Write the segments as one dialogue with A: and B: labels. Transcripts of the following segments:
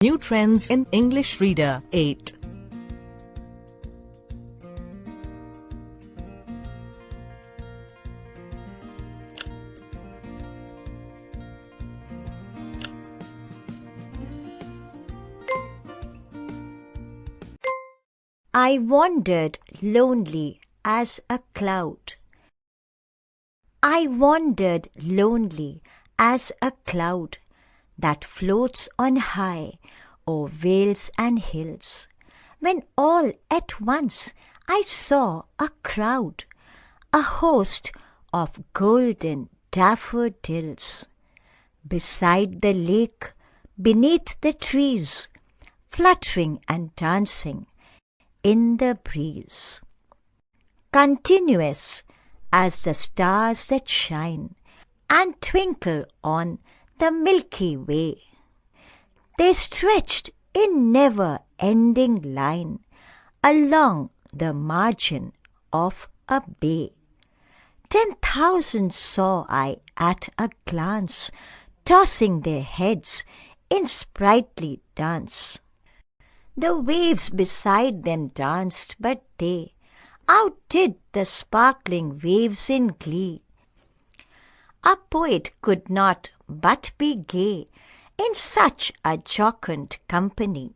A: New trends in English Reader 8.
B: I wandered lonely as a cloud. I wandered lonely as a cloud that floats on high o'er vales and hills, when all at once I saw a crowd, a host of golden daffodils, beside the lake, beneath the trees, fluttering and dancing in the breeze. Continuous as the stars that shine and twinkle on the Milky Way, they stretched in never-ending line along the margin of a bay. 10,000 saw I at a glance, tossing their heads in sprightly dance. The waves beside them danced, but they outdid the sparkling waves in glee. A poet could not but be gay in such a jocund company.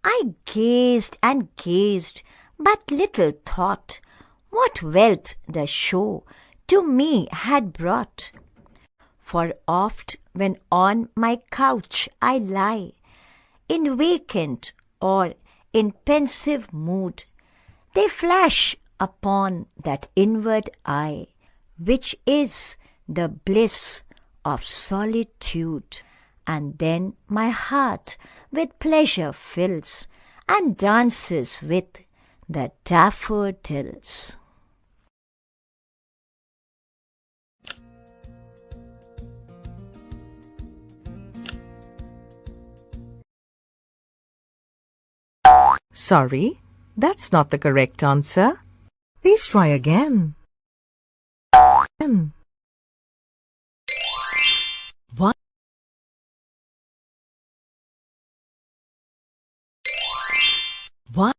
B: I gazed and gazed, but little thought what wealth the show to me had brought. For oft when on my couch I lie, in vacant or in pensive mood, they flash upon that inward eye, which is the bliss of solitude. And then my heart with pleasure fills and dances with the daffodils.
A: Sorry, that's not the correct answer. Please try again. What?